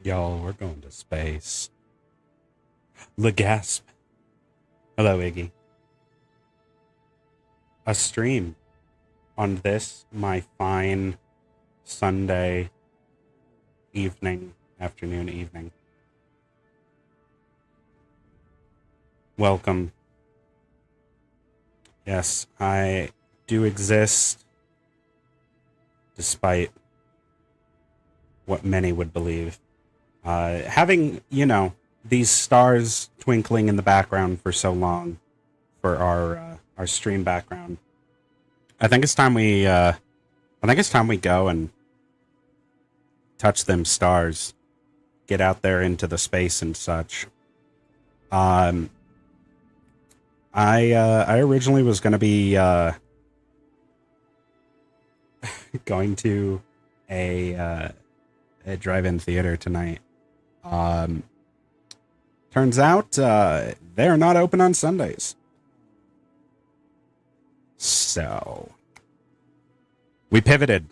Y'all, we're going to space. Le Gasp. Hello, Iggy. A stream on this, my fine Sunday afternoon. Welcome. Yes, I do exist, despite what many would believe. Having, these stars twinkling in the background for so long for our stream background. I think it's time we go and touch them stars, get out there into the space and such. I originally was going to be going to a drive-in theater tonight. Turns out they're not open on Sundays. So we pivoted.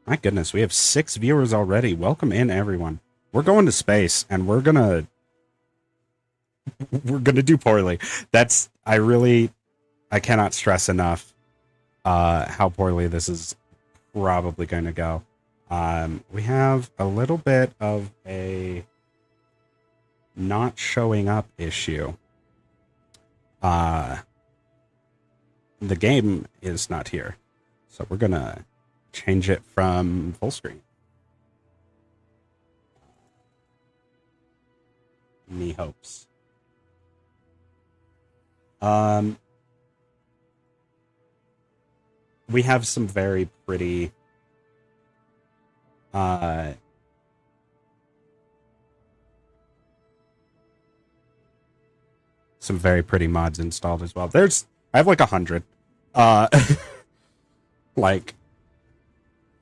My goodness, we have 6 viewers already. Welcome in, everyone. We're going to space, and we're gonna do poorly. I cannot stress enough how poorly this is probably going to go. We have a little bit of a not showing up issue. The game is not here, so we're gonna change it from full screen. Me hopes. We have some very pretty mods installed as well. I have like 100. Like,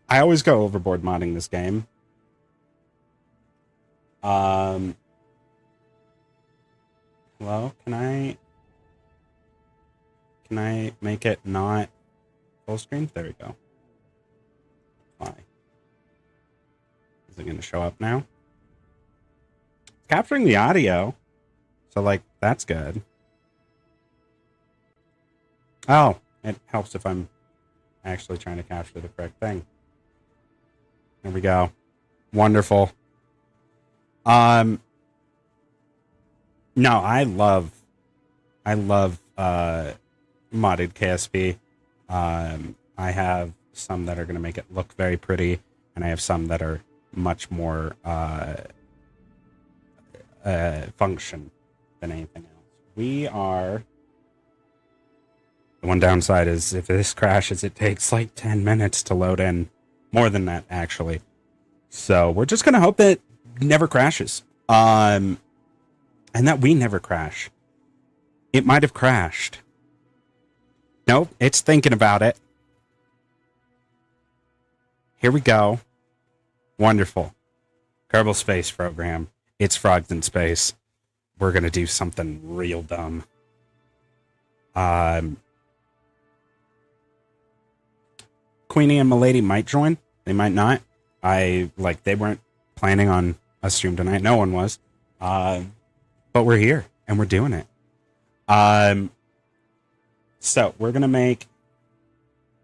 I always go overboard modding this game. Hello, can I make it not full screen? There we go. Why? Is it going to show up now? It's capturing the audio. So, like, that's good. Oh, it helps if I'm actually trying to capture the correct thing. There we go. Wonderful. No, I love modded KSP. I have some that are going to make it look very pretty, and I have some that are much more function than anything else. The one downside is if this crashes, it takes like 10 minutes to load in. More than that, actually. So we're just going to hope that it never crashes. And that we never crash. It might have crashed. Nope, it's thinking about it. Here we go. Wonderful. Kerbal Space Program. It's Frogs in Space. We're going to do something real dumb. Queenie and Milady might join. They might not. They weren't planning on a stream tonight. No one was. But we're here, and we're doing it. So, we're going to make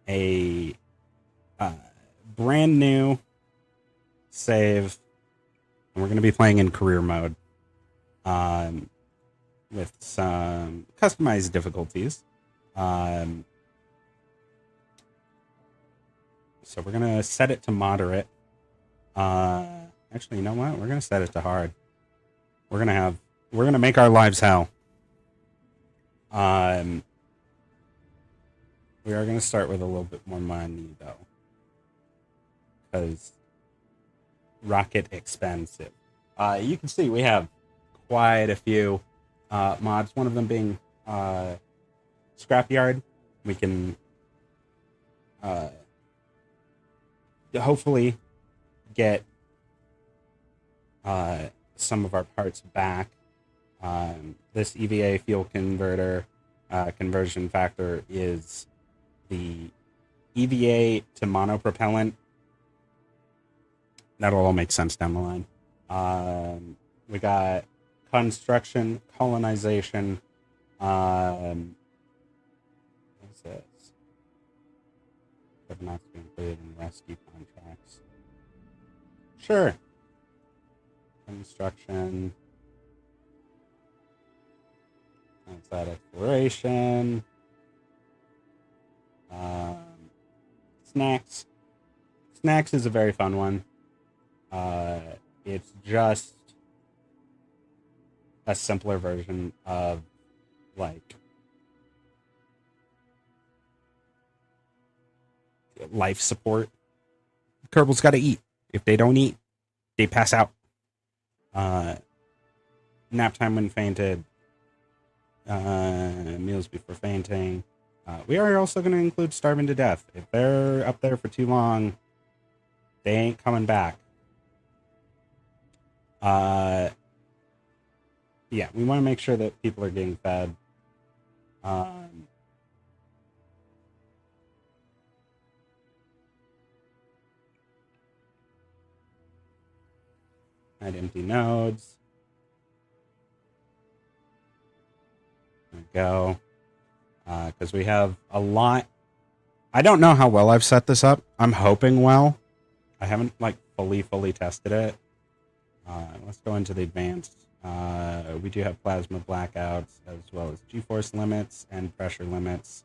a brand new save, and we're going to be playing in career mode with some customized difficulties. So we're going to set it to moderate. Actually, you know what? We're going to set it to hard. We're going to make our lives hell. We are going to start with a little bit more money, though. Because rocket expensive. You can see we have quite a few mods. One of them being Scrapyard. We can hopefully get some of our parts back. This EVA fuel converter conversion factor is the EVA to monopropellant. That'll all make sense down the line. We got construction, colonization. What's this? But not to be included in rescue contracts. Sure. Construction. Outside exploration. Snacks. Snacks is a very fun one. It's just a simpler version of like life support. Kerbal's got to eat. If they don't eat, they pass out. Nap time when fainted. Meals before fainting. We are also going to include starving to death. If they're up there for too long, they ain't coming back. Yeah, we want to make sure that people are getting fed. Add empty nodes. There we go. Because we have a lot. I don't know how well I've set this up. I'm hoping well. I haven't like fully tested it. Let's go into the advanced. We do have plasma blackouts as well as G-force limits and pressure limits.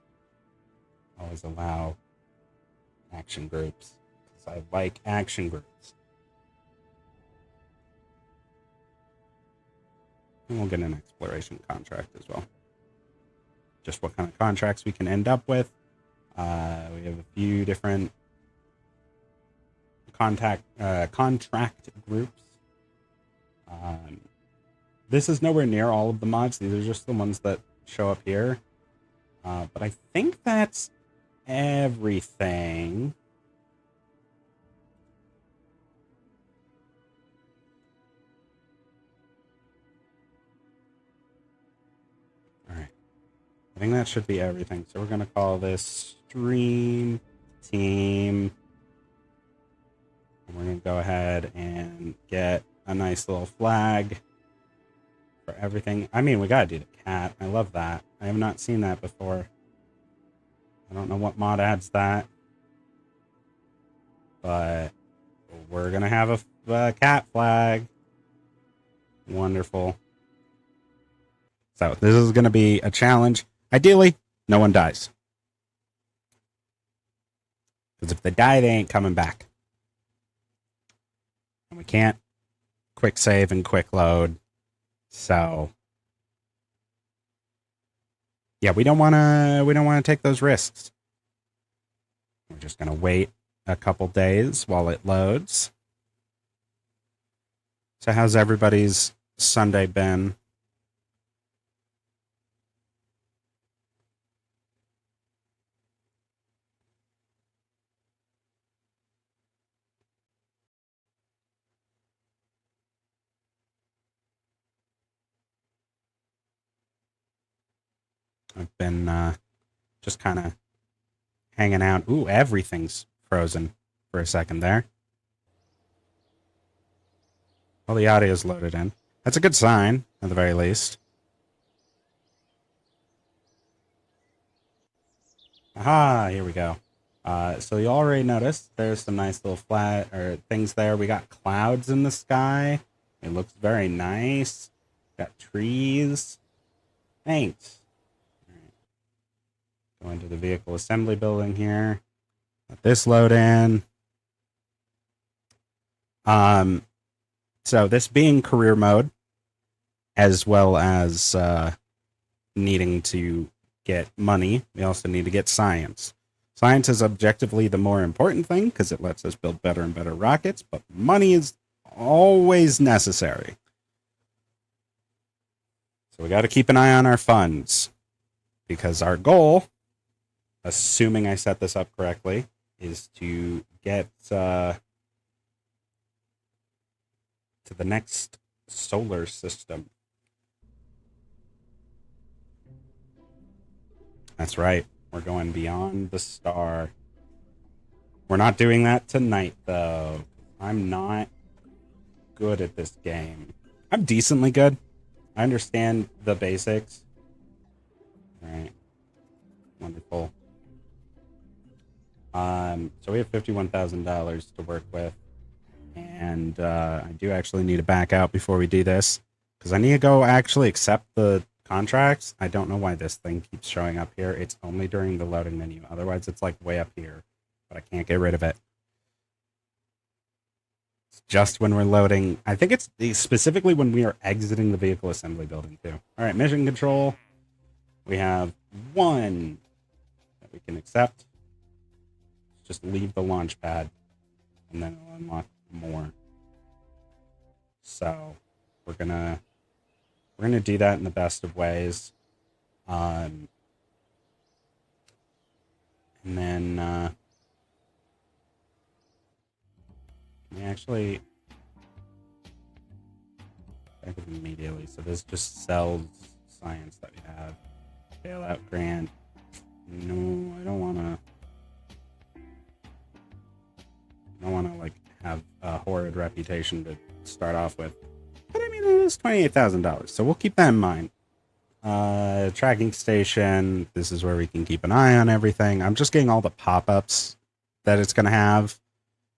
Always allow action groups because I like action groups. And we'll get an exploration contract as well. Just what kind of contracts we can end up with. We have a few different contract groups. This is nowhere near all of the mods. These are just the ones that show up here. But I think that's everything. All right. I think that should be everything. So we're going to call this stream team. And we're going to go ahead and get a nice little flag for everything. I mean, we got to do the cat. I love that. I have not seen that before. I don't know what mod adds that. But we're going to have a cat flag. Wonderful. So this is going to be a challenge. Ideally, no one dies. Because if they die, they ain't coming back. And we can't quick save and quick load. So yeah, we don't want to take those risks. We're just going to wait a couple days while it loads. So how's everybody's Sunday been? I've been just kind of hanging out. Ooh, everything's frozen for a second there. Well, the audio's loaded in. That's a good sign, at the very least. Aha, here we go. So you already noticed there's some nice little flat or things there. We got clouds in the sky. It looks very nice. Got trees. Thanks. Go into the vehicle assembly building here. Let this load in. So this being career mode, as well as needing to get money, we also need to get science. Science is objectively the more important thing because it lets us build better and better rockets, but money is always necessary. So we got to keep an eye on our funds because our goal, assuming I set this up correctly, is to get to the next solar system. That's right. We're going beyond the star. We're not doing that tonight, though. I'm not good at this game? I'm decently good. I understand the basics. All right. Wonderful. So we have $51,000 to work with. And I do actually need to back out before we do this. Because I need to go actually accept the contracts. I don't know why this thing keeps showing up here. It's only during the loading menu. Otherwise, it's like way up here. But I can't get rid of it. It's just when we're loading. I think it's specifically when we are exiting the vehicle assembly building, too. All right, mission control. We have one that we can accept. Just leave the launch pad. And then it'll unlock more. So we're gonna do that in the best of ways. And then we actually back it immediately. So this just sells science that we have. Bailout grant. No, I don't wanna like have a horrid reputation to start off with. But I mean, it is $28,000, so we'll keep that in mind. Tracking station. This is where we can keep an eye on everything. I'm just getting all the pop-ups that it's going to have,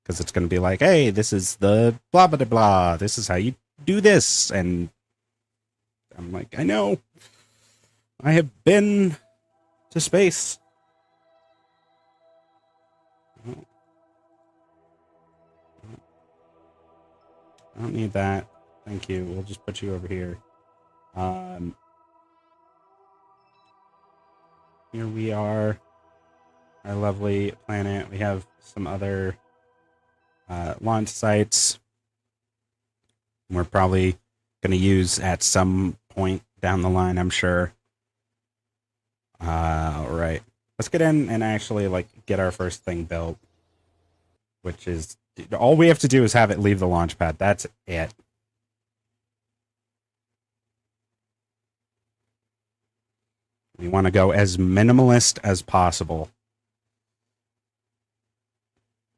because it's going to be like, hey, this is the blah, blah, blah, blah. This is how you do this. And I'm like, I know. I have been to space. I don't need that. Thank you. We'll just put you over here. Here we are. Our lovely planet. We have some other launch sites we're probably going to use at some point down the line, I'm sure. All right. Let's get in and actually like get our first thing built, which is all we have to do is have it leave the launch pad. That's it. We want to go as minimalist as possible.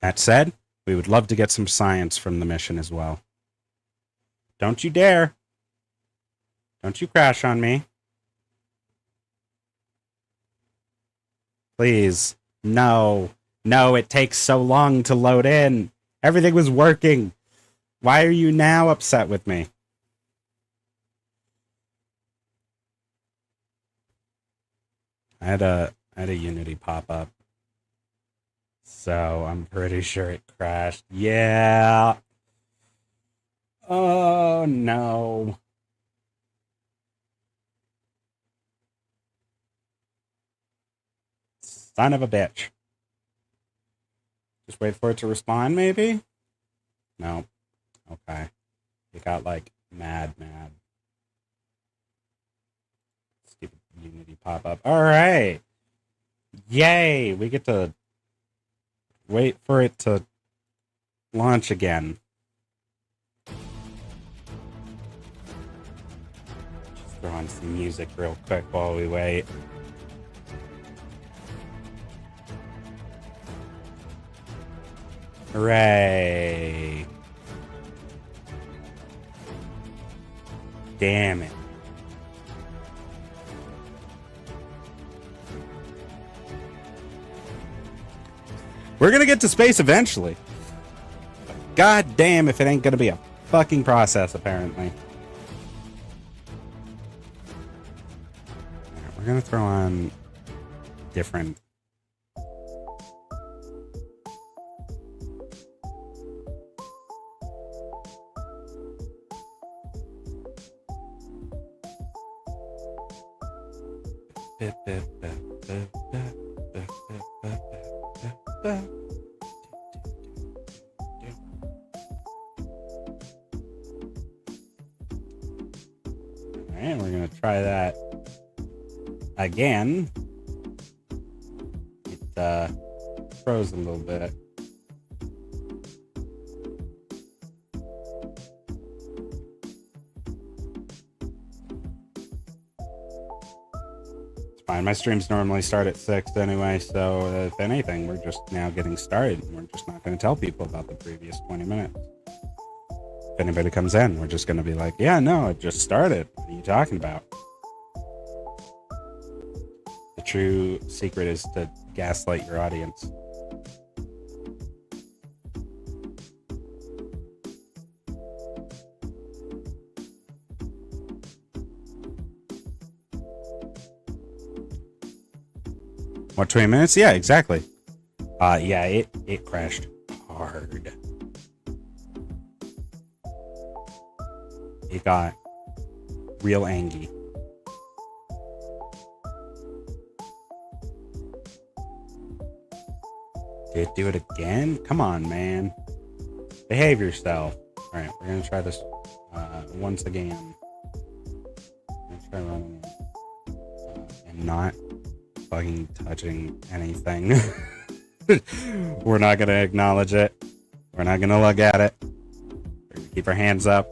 That said, we would love to get some science from the mission as well. Don't you dare. Don't you crash on me. Please. No. No, it takes so long to load in. Everything was working. Why are you now upset with me? I had a Unity pop up. So I'm pretty sure it crashed. Yeah. Oh no. Son of a bitch. Just wait for it to respond, maybe? No. Okay. It got like mad. Stupid Unity pop up. All right. Yay. We get to wait for it to launch again. Just throw on some music real quick while we wait. Hooray. Damn it. We're gonna get to space eventually. God damn if it ain't gonna be a fucking process, apparently. Right, we're gonna throw on different. Alright, we're gonna try that again. It froze a little bit. It's fine. My streams normally start at 6 anyway, so if anything, we're just now getting started. We're just not going to tell people about the previous 20 minutes. if anybody comes in, we're just going to be like, yeah, no, it just started. What are you talking about? The true secret is to gaslight your audience. What, 20 minutes? Yeah, exactly. Yeah, it crashed hard. It got real angry. Did it do it again? Come on, man. Behave yourself. Alright, we're gonna try this once again. I'm gonna try running and not fucking touching anything. We're not gonna acknowledge it. We're not gonna look at it. We're gonna keep our hands up.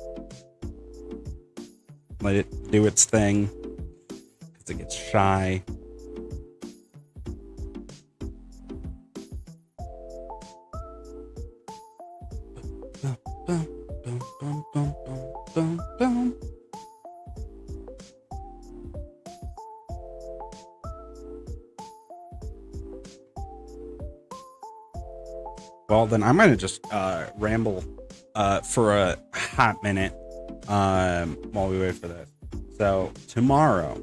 Let it do its thing. Because it gets shy. Well, then I'm gonna just ramble for a hot minute while we wait for this. So tomorrow,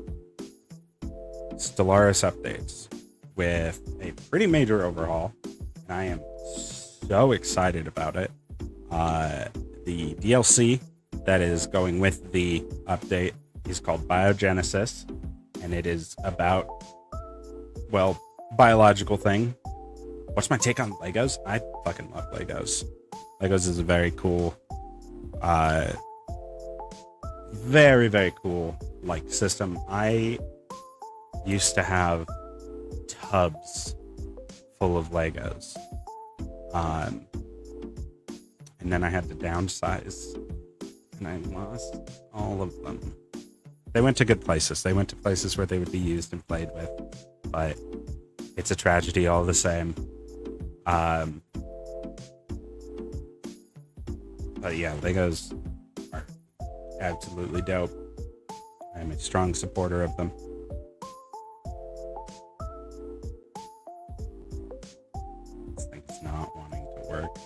Stellaris updates with a pretty major overhaul, and I am so excited about it. The DLC that is going with the update is called Biogenesis, and it is about, well, biological thing. What's my take on Legos? I fucking love Legos. Legos is a very cool, very, very cool, like, system. I used to have tubs full of Legos. And then I had to downsize, and I lost all of them. They went to good places. They went to places where they would be used and played with, but it's a tragedy all the same. But yeah, Legos are absolutely dope. I'm a strong supporter of them. This thing's not wanting to work.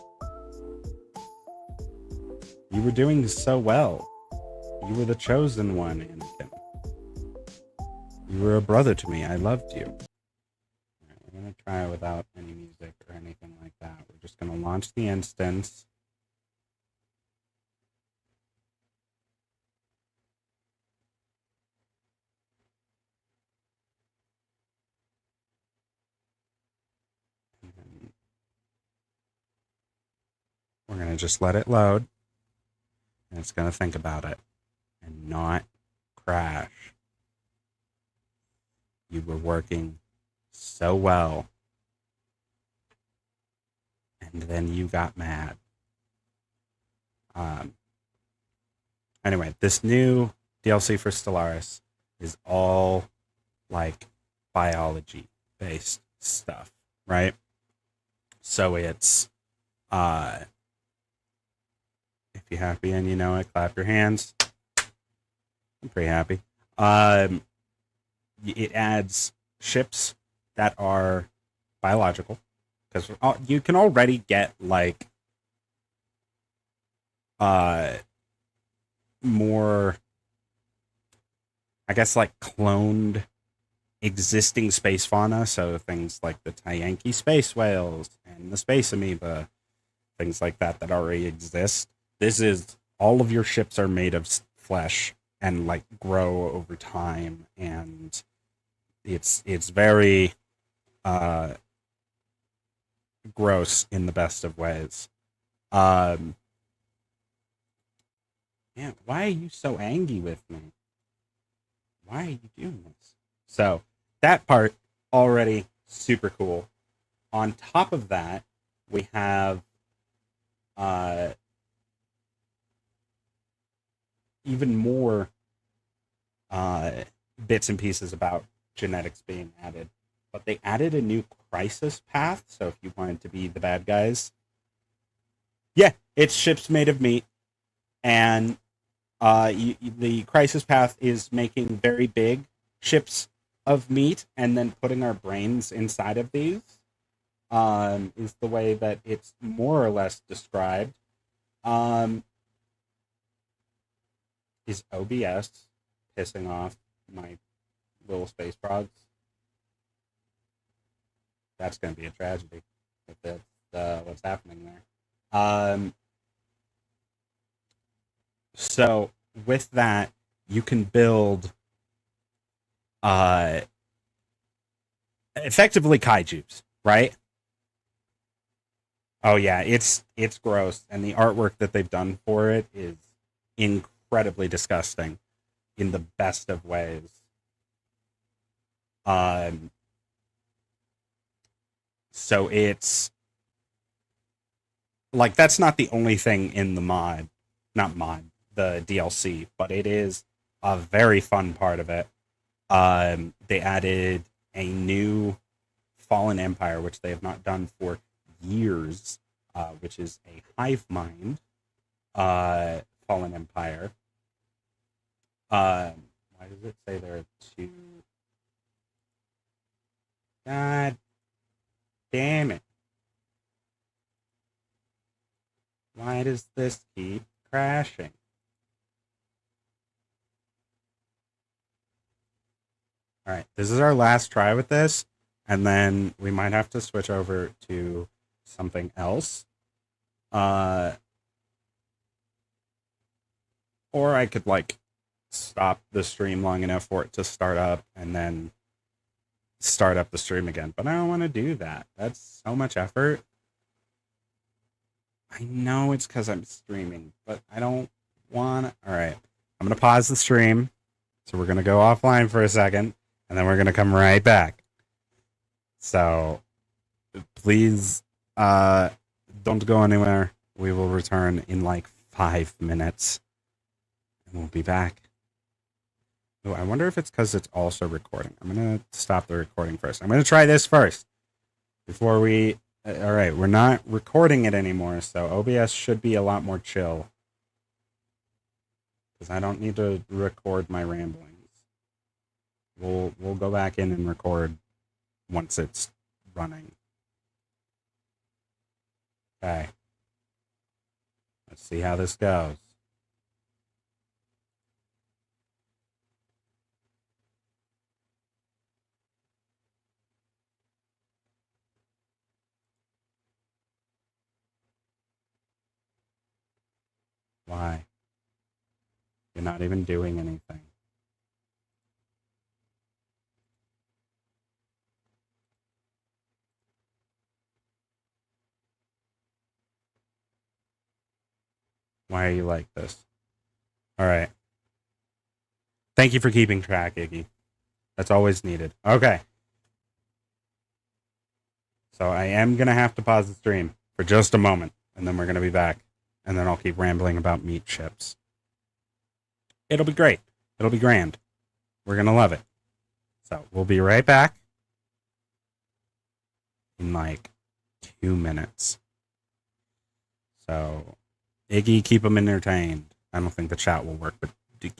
You were doing so well. You were the chosen one, Anakin. You were a brother to me. I loved you. Alright, we're going to try it without any music or anything like that. We're just going to launch the instance. And we're going to just let it load. And it's going to think about it and not crash. You were working so well, and then you got mad. Anyway, this new DLC for Stellaris is all like biology based stuff, right? So it's if you're happy and you know it, clap your hands. I'm pretty happy. It adds ships that are biological, because you can already get like more, I guess, like cloned existing space fauna. So things like the Tyanki space whales and the space amoeba, things like that already exist. This is, all of your ships are made of flesh and like grow over time, and it's very gross in the best of ways. Yeah, why are you so angry with me? Why are you doing this? So that part already super cool. On top of that, we have even more bits and pieces about genetics being added. But they added a new crisis path, so if you wanted to be the bad guys, yeah, it's ships made of meat. And the crisis path is making very big ships of meat and then putting our brains inside of these. Is the way that it's more or less described. Um, is OBS pissing off my little space frogs? That's going to be a tragedy if that's what's happening there. So with that, you can build uh, effectively kaijus, right? Oh yeah, it's gross, and the artwork that they've done for it is incredibly disgusting in the best of ways. Um, so it's like that's not the only thing in the mod, not mod, the DLC, but it is a very fun part of it. They added a new Fallen Empire, which they have not done for years, which is a hive mind Fallen Empire. Why does it say there are two? God damn it. Why does this keep crashing? Alright, this is our last try with this, and then we might have to switch over to something else. Or I could, like, stop the stream long enough for it to start up, and then start up the stream again. But I don't want to do that. That's so much effort. I know it's because I'm streaming, but I don't want to. Alright, I'm going to pause the stream. So we're going to go offline for a second, and then we're going to come right back. So please don't go anywhere. We will return in like 5 minutes, and we'll be back. Oh, I wonder if it's because it's also recording. I'm going to stop the recording first. I'm going to try this first before we... all right, we're not recording it anymore, so OBS should be a lot more chill. Because I don't need to record my ramblings. We'll go back in and record once it's running. Okay. Let's see how this goes. Why? You're not even doing anything. Why are you like this? All right. Thank you for keeping track, Iggy. That's always needed. Okay. So I am going to have to pause the stream for just a moment, and then we're going to be back. And then I'll keep rambling about meat ships. It'll be great. It'll be grand. We're going to love it. So we'll be right back in like 2 minutes. So, Iggy, keep them entertained. I don't think the chat will work, but